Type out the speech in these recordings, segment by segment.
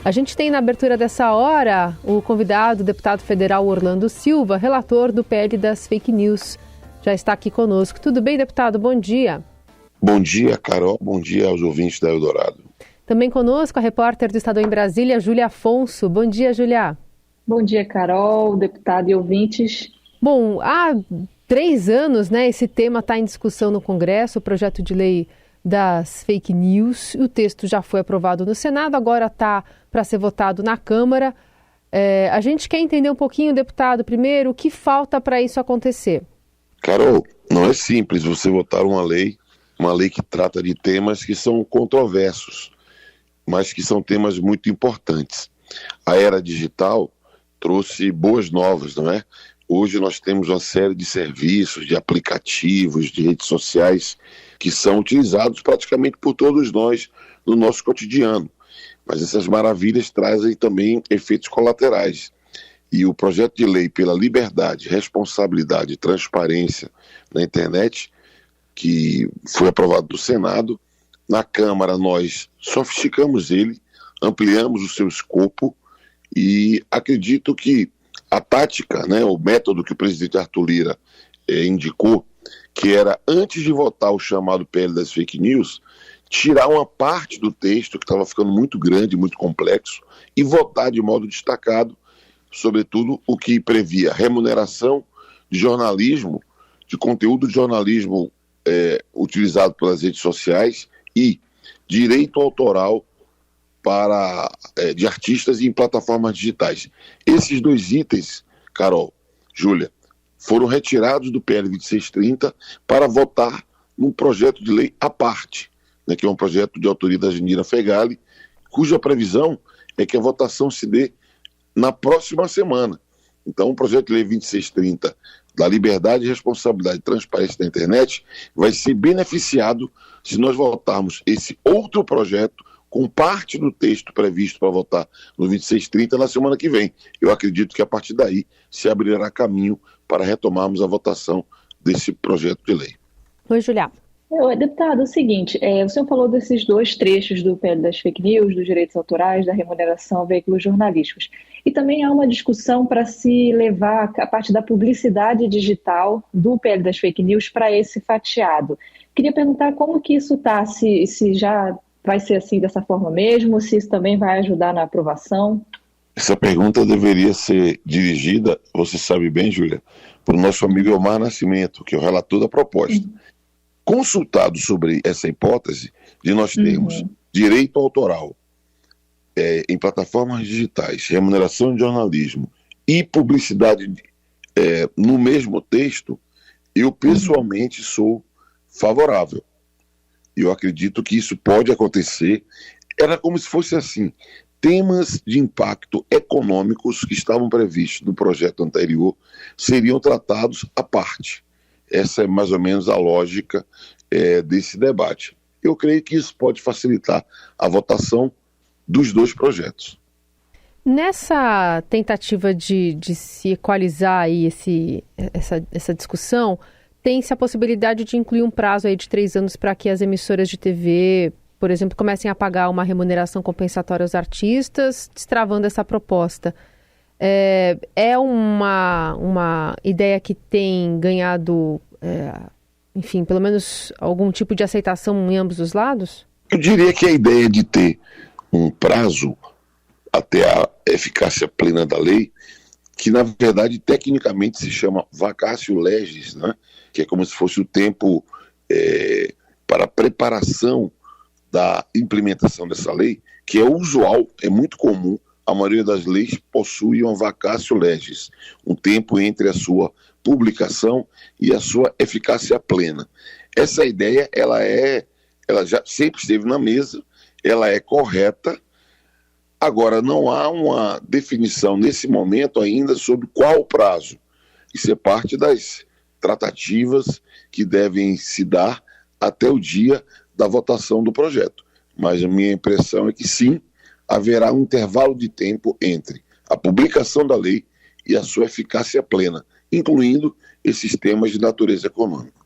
A gente tem na abertura dessa hora o convidado, o deputado federal Orlando Silva, relator do PL das fake news. Já está aqui conosco. Tudo bem, deputado? Bom dia. Bom dia, Carol. Bom dia aos ouvintes da Eldorado. Também conosco a repórter do Estadão em Brasília, Júlia Afonso. Bom dia, Júlia. Bom dia, Carol, deputado e ouvintes. Bom, há 3 anos, esse tema está em discussão no Congresso, o projeto de lei das fake news. O texto já foi aprovado no Senado, agora está para ser votado na Câmara. A gente quer entender um pouquinho, deputado, primeiro, o que falta para isso acontecer. Carol, não é simples você votar uma lei que trata de temas que são controversos, mas que são temas muito importantes. A era digital trouxe boas novas, não é? Hoje nós temos uma série de serviços, de aplicativos, de redes sociais que são utilizados praticamente por todos nós no nosso cotidiano. Mas essas maravilhas trazem também efeitos colaterais. E o projeto de lei pela liberdade, responsabilidade e transparência na internet, que foi aprovado no Senado, na Câmara nós sofisticamos ele, ampliamos o seu escopo e acredito que a tática, o método que o presidente Arthur Lira indicou, que era, antes de votar o chamado PL das fake news, tirar uma parte do texto que estava ficando muito grande, muito complexo, e votar de modo destacado, sobretudo o que previa remuneração de jornalismo, de conteúdo de jornalismo utilizado pelas redes sociais e direito autoral de artistas em plataformas digitais. Esses 2 itens, Carol, Júlia, foram retirados do PL 2630 para votar num projeto de lei à parte, que é um projeto de autoria da Jandira Fegali, cuja previsão é que a votação se dê na próxima semana. Então, o projeto de lei 2630 da liberdade, responsabilidade e transparência da internet vai ser beneficiado se nós votarmos esse outro projeto com parte do texto previsto para votar no 2630 na semana que vem. Eu acredito que a partir daí se abrirá caminho para retomarmos a votação desse projeto de lei. Oi, Julia. Deputado, é o seguinte, o senhor falou desses 2 trechos do PL das fake news, dos direitos autorais, da remuneração a veículos jornalísticos. E também há uma discussão para se levar a parte da publicidade digital do PL das fake news para esse fatiado. Queria perguntar como que isso está, se já vai ser assim dessa forma mesmo, se isso também vai ajudar na aprovação? Essa pergunta deveria ser dirigida, você sabe bem, Júlia, para o nosso amigo Elmar Nascimento, que é o relator da proposta. Consultado sobre essa hipótese de nós termos direito autoral em plataformas digitais, remuneração de jornalismo e publicidade no mesmo texto, eu pessoalmente sou favorável. Eu acredito que isso pode acontecer. Era como se fosse assim, temas de impacto econômicos que estavam previstos no projeto anterior seriam tratados à parte. Essa é mais ou menos a lógica desse debate. Eu creio que isso pode facilitar a votação dos 2 projetos. Nessa tentativa de se equalizar aí essa discussão, tem-se a possibilidade de incluir um prazo aí de 3 anos para que as emissoras de TV, por exemplo, comecem a pagar uma remuneração compensatória aos artistas, destravando essa proposta. É uma ideia que tem ganhado, enfim, pelo menos algum tipo de aceitação em ambos os lados? Eu diria que a ideia de ter um prazo até a eficácia plena da lei, que na verdade tecnicamente se chama vacatio legis, que é como se fosse o tempo para a preparação da implementação dessa lei, que é usual, é muito comum. A maioria das leis possui um vacatio legis, um tempo entre a sua publicação e a sua eficácia plena. Essa ideia, ela já sempre esteve na mesa, ela é correta. Agora, não há uma definição nesse momento ainda sobre qual o prazo. Isso é parte das tratativas que devem se dar até o dia da votação do projeto. Mas a minha impressão é que sim, haverá um intervalo de tempo entre a publicação da lei e a sua eficácia plena, incluindo esses temas de natureza econômica.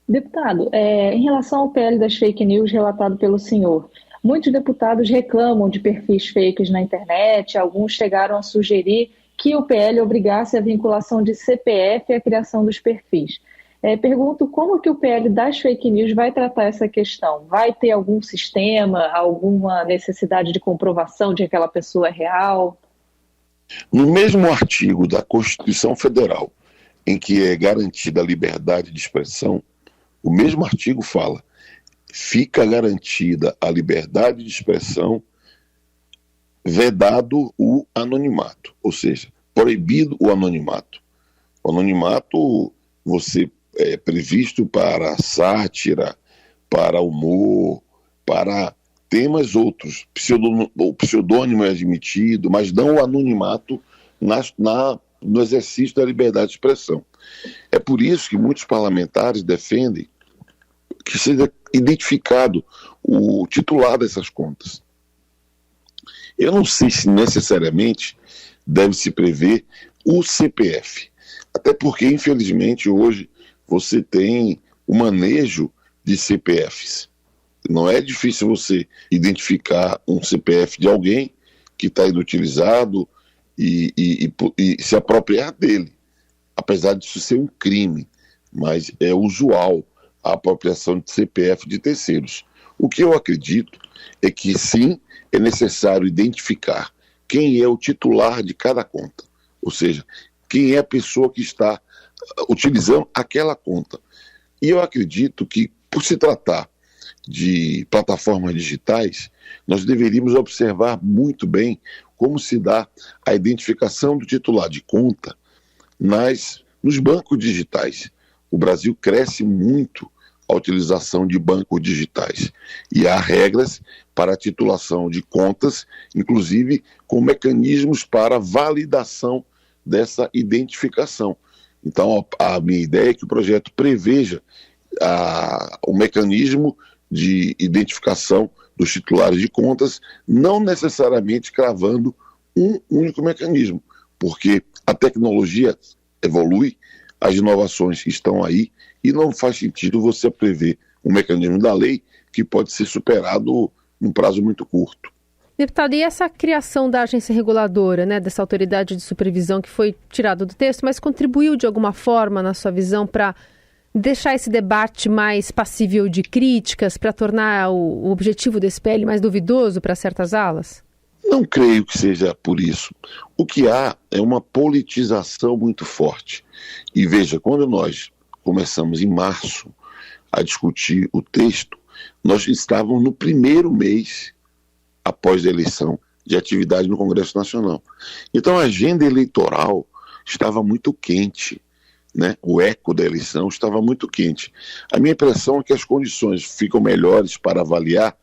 Deputado, em relação ao PL das fake news relatado pelo senhor, Muitos deputados reclamam de perfis fakes na internet, alguns chegaram a sugerir que o PL obrigasse a vinculação de CPF e a criação dos perfis. Pergunto como que o PL das fake news vai tratar essa questão? Vai ter algum sistema, alguma necessidade de comprovação de que aquela pessoa é real? No mesmo artigo da Constituição Federal, em que é garantida a liberdade de expressão, o mesmo artigo fala: fica garantida a liberdade de expressão, vedado o anonimato, ou seja, proibido o anonimato. O anonimato é previsto para sátira, para humor, para temas outros. O pseudônimo é admitido, mas não o anonimato no exercício da liberdade de expressão. É por isso que muitos parlamentares defendem que seja identificado o titular dessas contas. Eu não sei se necessariamente deve se prever o CPF, até porque, infelizmente, hoje você tem o manejo de CPFs. Não é difícil você identificar um CPF de alguém que está inutilizado e se apropriar dele, apesar disso ser um crime, mas é usual a apropriação de CPF de terceiros. O que eu acredito é que sim, é necessário identificar quem é o titular de cada conta, ou seja, quem é a pessoa que está utilizando aquela conta. E eu acredito que, por se tratar de plataformas digitais, nós deveríamos observar muito bem como se dá a identificação do titular de conta nos bancos digitais. O Brasil cresce muito a utilização de bancos digitais e há regras para a titulação de contas, inclusive com mecanismos para validação dessa identificação. Então, a minha ideia é que o projeto preveja o mecanismo de identificação dos titulares de contas, não necessariamente cravando um único mecanismo, porque a tecnologia evolui, as inovações estão aí e não faz sentido você prever um mecanismo da lei que pode ser superado num prazo muito curto. Deputado, e essa criação da agência reguladora, dessa autoridade de supervisão que foi tirada do texto, mas contribuiu de alguma forma, na sua visão, para deixar esse debate mais passível de críticas, para tornar o objetivo desse PL mais duvidoso para certas alas? Não creio que seja por isso. O que há é uma politização muito forte. E veja, quando nós começamos em março a discutir o texto, nós estávamos no primeiro mês após a eleição de atividade no Congresso Nacional. Então a agenda eleitoral estava muito quente, O eco da eleição estava muito quente. A minha impressão é que as condições ficam melhores para avaliar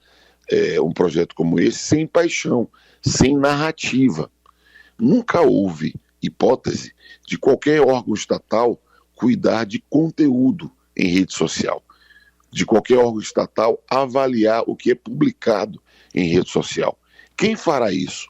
um projeto como esse sem paixão, sem narrativa. Nunca houve hipótese de qualquer órgão estatal cuidar de conteúdo em rede social, de qualquer órgão estatal avaliar o que é publicado em rede social. Quem fará isso?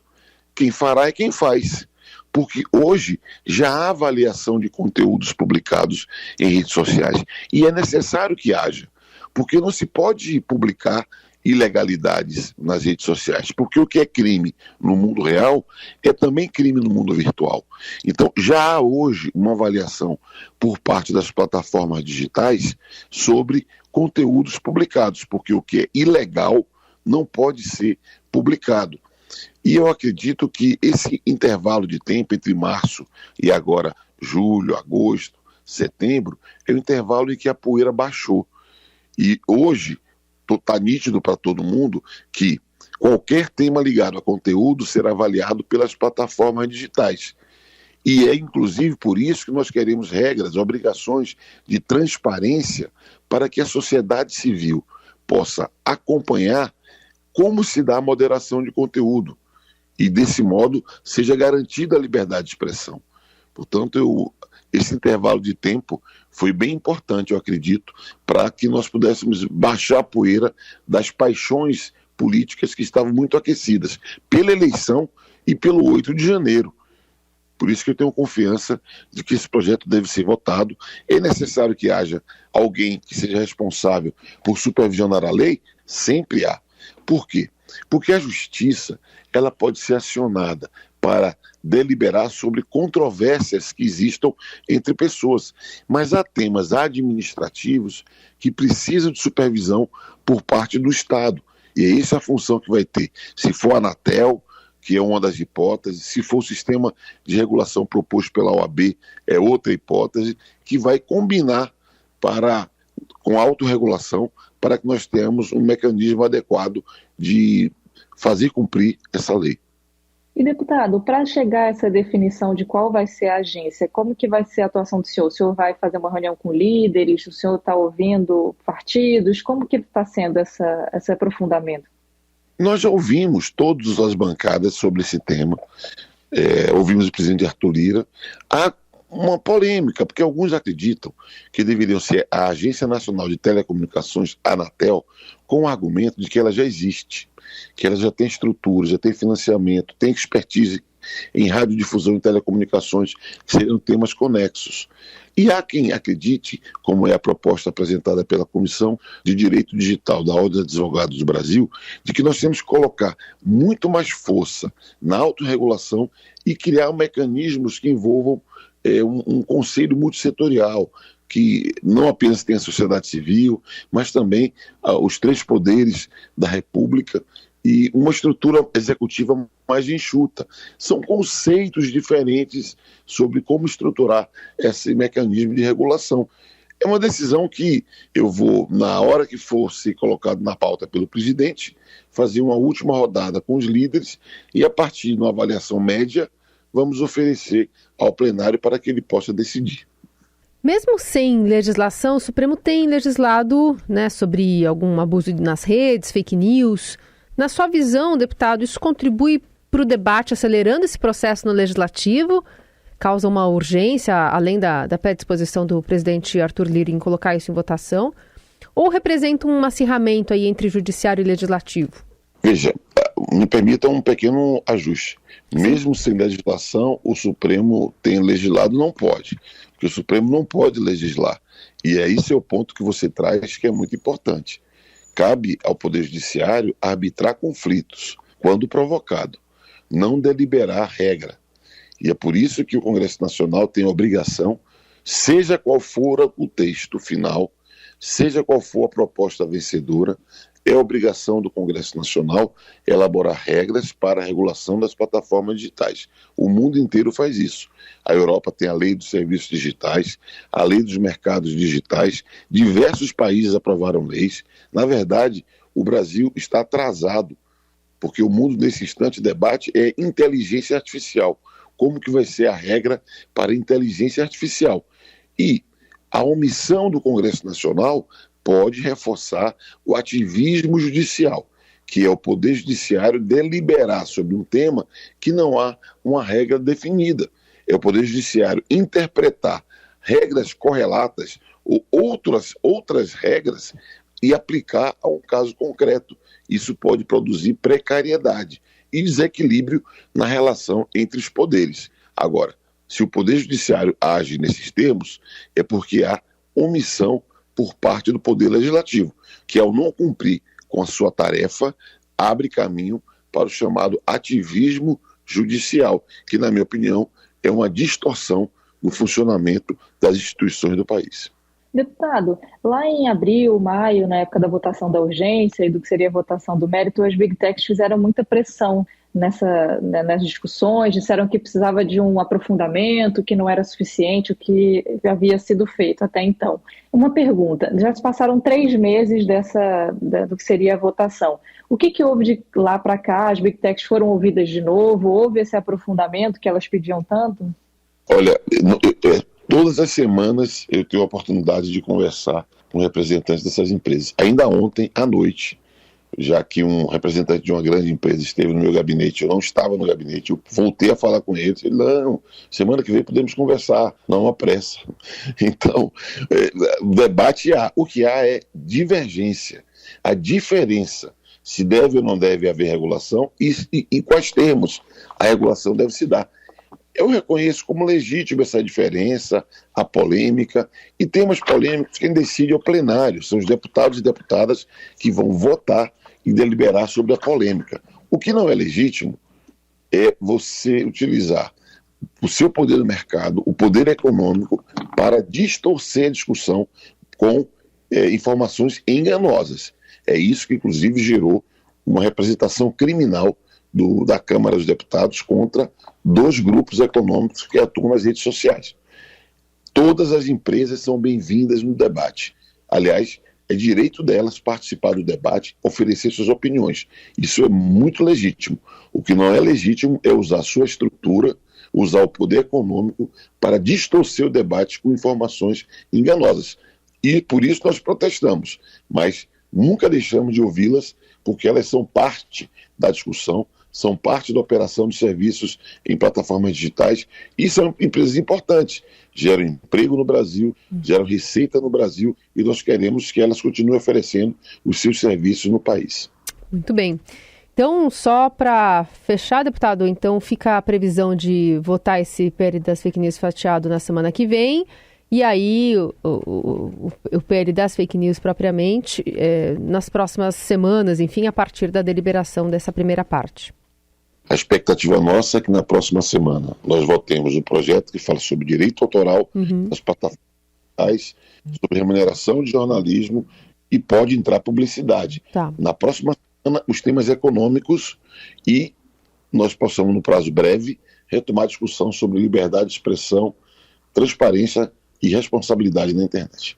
Quem fará é quem faz, porque hoje já há avaliação de conteúdos publicados em redes sociais e é necessário que haja, porque não se pode publicar ilegalidades nas redes sociais, porque o que é crime no mundo real é também crime no mundo virtual. Então já há hoje uma avaliação por parte das plataformas digitais sobre conteúdos publicados, porque o que é ilegal não pode ser publicado. E eu acredito que esse intervalo de tempo entre março e agora julho, agosto, setembro, é o intervalo em que a poeira baixou. E hoje está nítido para todo mundo que qualquer tema ligado a conteúdo será avaliado pelas plataformas digitais. E é inclusive por isso que nós queremos regras, obrigações de transparência para que a sociedade civil possa acompanhar como se dá a moderação de conteúdo e, desse modo, seja garantida a liberdade de expressão. Portanto, esse intervalo de tempo foi bem importante, eu acredito, para que nós pudéssemos baixar a poeira das paixões políticas que estavam muito aquecidas pela eleição e pelo 8 de janeiro. Por isso que eu tenho confiança de que esse projeto deve ser votado. É necessário que haja alguém que seja responsável por supervisionar a lei? Sempre há. Por quê? Porque a justiça, ela pode ser acionada para deliberar sobre controvérsias que existam entre pessoas. Mas há temas administrativos que precisam de supervisão por parte do Estado. E é essa a função que vai ter. Se for a Anatel, que é uma das hipóteses, se for o sistema de regulação proposto pela OAB, é outra hipótese, que vai combinar com a autorregulação para que nós tenhamos um mecanismo adequado de fazer cumprir essa lei. E, deputado, para chegar a essa definição de qual vai ser a agência, como que vai ser a atuação do senhor? O senhor vai fazer uma reunião com líderes? O senhor está ouvindo partidos? Como que está sendo esse aprofundamento? Nós já ouvimos todas as bancadas sobre esse tema, ouvimos o presidente Arthur Lira. Há uma polêmica, porque alguns acreditam que deveriam ser a Agência Nacional de Telecomunicações, a Anatel, com o argumento de que ela já existe, que ela já tem estrutura, já tem financiamento, tem expertise em radiodifusão e telecomunicações, que seriam temas conexos. E há quem acredite, como é a proposta apresentada pela Comissão de Direito Digital da Ordem dos Advogados do Brasil, de que nós temos que colocar muito mais força na autorregulação e criar mecanismos que envolvam um conselho multissetorial, que não apenas tem a sociedade civil, mas também os 3 poderes da República e uma estrutura executiva mais enxuta. São conceitos diferentes sobre como estruturar esse mecanismo de regulação. É uma decisão que eu vou, na hora que for ser colocado na pauta pelo presidente, fazer uma última rodada com os líderes e, a partir de uma avaliação média, vamos oferecer ao plenário para que ele possa decidir. Mesmo sem legislação, o Supremo tem legislado, sobre algum abuso nas redes, fake news. Na sua visão, deputado, isso contribui para o debate acelerando esse processo no legislativo? Causa uma urgência, além da predisposição do presidente Arthur Lira em colocar isso em votação? Ou representa um acirramento aí entre judiciário e legislativo? Veja, me permita um pequeno ajuste. Mesmo sem legislação, o Supremo tem legislado, não pode. Porque o Supremo não pode legislar. E esse é o ponto que você traz, que é muito importante. Cabe ao Poder Judiciário arbitrar conflitos, quando provocado, não deliberar regra. E é por isso que o Congresso Nacional tem a obrigação, seja qual for o texto final, seja qual for a proposta vencedora, é obrigação do Congresso Nacional elaborar regras para a regulação das plataformas digitais. O mundo inteiro faz isso. A Europa tem a lei dos serviços digitais, a lei dos mercados digitais, diversos países aprovaram leis. Na verdade, o Brasil está atrasado, porque o mundo nesse instante debate é inteligência artificial. Como que vai ser a regra para a inteligência artificial? E a omissão do Congresso Nacional pode reforçar o ativismo judicial, que é o Poder Judiciário deliberar sobre um tema que não há uma regra definida. É o Poder Judiciário interpretar regras correlatas ou outras regras e aplicar a um caso concreto. Isso pode produzir precariedade e desequilíbrio na relação entre os poderes. Agora, se o Poder Judiciário age nesses termos, é porque há omissão por parte do Poder Legislativo, que ao não cumprir com a sua tarefa, abre caminho para o chamado ativismo judicial, que, na minha opinião, é uma distorção no funcionamento das instituições do país. Deputado, lá em abril, maio, na época da votação da urgência e do que seria a votação do mérito, as Big Techs fizeram muita pressão nessas discussões, disseram que precisava de um aprofundamento, que não era suficiente o que havia sido feito até então. Uma pergunta, já se passaram 3 meses do que seria a votação. O que houve de lá para cá? As Big Techs foram ouvidas de novo? Houve esse aprofundamento que elas pediam tanto? Olha, todas as semanas eu tenho a oportunidade de conversar com representantes dessas empresas. Ainda ontem, à noite, já que um representante de uma grande empresa esteve no meu gabinete, eu não estava no gabinete, eu voltei a falar com ele, não, semana que vem podemos conversar, não há pressa. Então, o debate há, o que há é divergência, a diferença, se deve ou não deve haver regulação e quais termos a regulação deve se dar. Eu reconheço como legítima essa diferença, a polêmica, e temas polêmicos quem decide é o plenário, são os deputados e deputadas que vão votar e deliberar sobre a polêmica. O que não é legítimo é você utilizar o seu poder no mercado, o poder econômico, para distorcer a discussão com informações enganosas. É isso que, inclusive, gerou uma representação criminal da Câmara dos Deputados contra 2 grupos econômicos que atuam nas redes sociais. Todas as empresas são bem-vindas no debate. Aliás, é direito delas participar do debate, oferecer suas opiniões. Isso é muito legítimo. O que não é legítimo é usar sua estrutura, usar o poder econômico para distorcer o debate com informações enganosas. E por isso nós protestamos, mas nunca deixamos de ouvi-las, porque elas são parte da discussão, são parte da operação de serviços em plataformas digitais e são empresas importantes, geram emprego no Brasil, geram receita no Brasil e nós queremos que elas continuem oferecendo os seus serviços no país. Muito bem. Então, só para fechar, deputado, então fica a previsão de votar esse PL das fake news fatiado na semana que vem. E aí, o PL das fake news propriamente, nas próximas semanas, enfim, a partir da deliberação dessa primeira parte. A expectativa nossa é que na próxima semana nós votemos um projeto que fala sobre direito autoral das plataformas, sobre remuneração de jornalismo e pode entrar publicidade. Tá. Na próxima semana, os temas econômicos e nós possamos, no prazo breve, retomar a discussão sobre liberdade de expressão, transparência e responsabilidade na internet.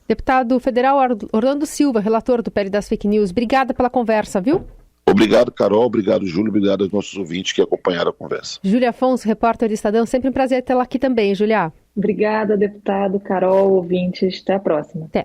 Deputado federal Orlando Silva, relator do PL das fake news, obrigada pela conversa, viu? Obrigado, Carol, obrigado, Júlio, obrigado aos nossos ouvintes que acompanharam a conversa. Júlia Afonso, repórter do Estadão, sempre um prazer tê-la aqui também, Júlia. Obrigada, deputado, Carol, ouvintes, até a próxima. Até.